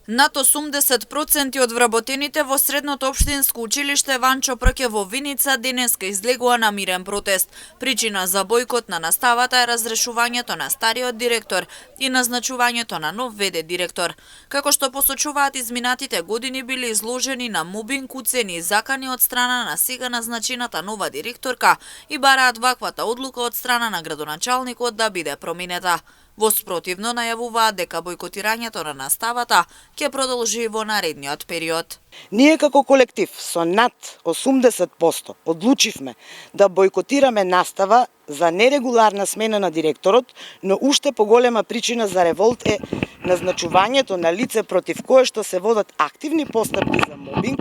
Над 80% од вработените во Средното општинско училиште Ванчо Прке во Виница денеска излегува на мирен протест. Причина за бојкот на наставата е разрешувањето на стариот директор и назначувањето на нов ВД директор. Како што посочуваат, изминатите години биле изложени на мобинг, уцени и закани од страна на сега назначената нова директорка и бараат ваквата одлука од страна на градоначалникот да биде променета. Во спротивно најавуваат дека бојкотирањето на наставата ќе продолжи во наредниот период. Ние како колектив со над 80% одлучивме да бојкотираме настава за нерегуларна смена на директорот, но уште поголема причина за револт е назначувањето на лице против кое што се водат активни постапки за мобинг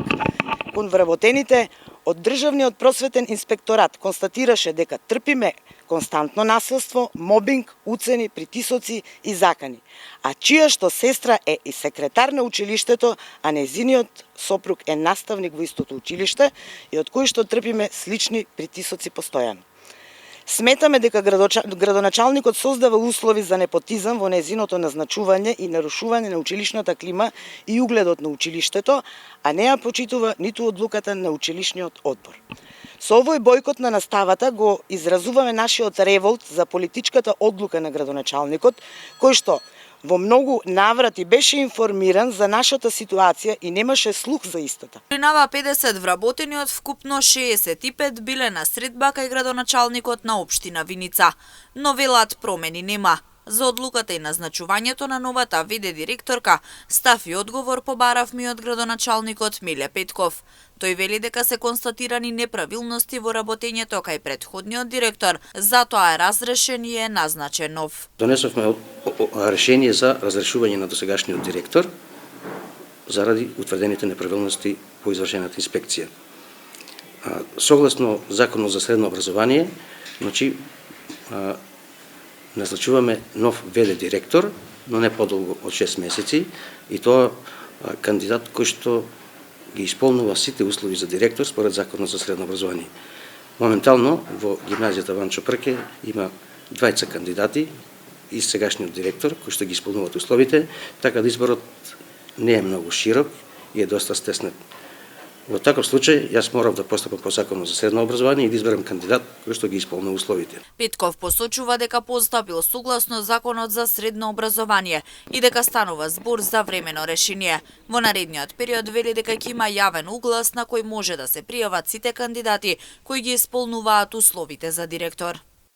кон вработените од Државниот просветен инспекторат констатираше дека трпиме константно насилство, мобинг, уцени, притисоци и закани, а чија што сестра е и секретар на училиштето, а нејзиниот сопруг е наставник во истото училиште и од кој што трпиме слични притисоци постојано. Сметаме дека градоначалникот создава услови за непотизам во нејзиното назначување и нарушување на училишната клима и угледот на училиштето, а не ја почитува ниту одлуката на училишниот одбор. Со овој бојкот на наставата го изразуваме нашиот револт за политичката одлука на градоначалникот, кој што во многу наврати беше информиран за нашата ситуација и немаше слух за истата. Принава 50 вработени од вкупно 65 биле на средба кај градоначалникот на општина Виница, но велат промени нема. За одлуката и назначувањето на новата ВД директорка став и одговор побаравме од градоначалникот Миле Петков. Тој вели дека се констатирани неправилности во работењето кај претходниот директор, затоа е разрешен и е назначен нов. Донесовме решение за разрешување на досегашниот директор заради утврдените неправилности по извршената инспекција. Согласно Законот за средно образование, значи назначуваме нов ВД директор, но не подолго од 6 месеци, и тоа кандидат кој што ги исполнува сите услови за директор според Законот за средно образование. Моментално во гимназијата Ванчо Прке има двајца кандидати и сегашниот директор кои што ги исполнуваат условите, така да изборот не е многу широк и е доста стеснет. Во таков случај, јас морав да постапам по Законот за средно образование и да изберам кандидат кој што ги исполнува условите. Петков посочува дека постапил согласно Законот за средно образование и дека станува збор за времено решение. Во наредниот период вели дека ќе има јавен углас на кој може да се пријават сите кандидати кои ги исполнуваат условите за директор.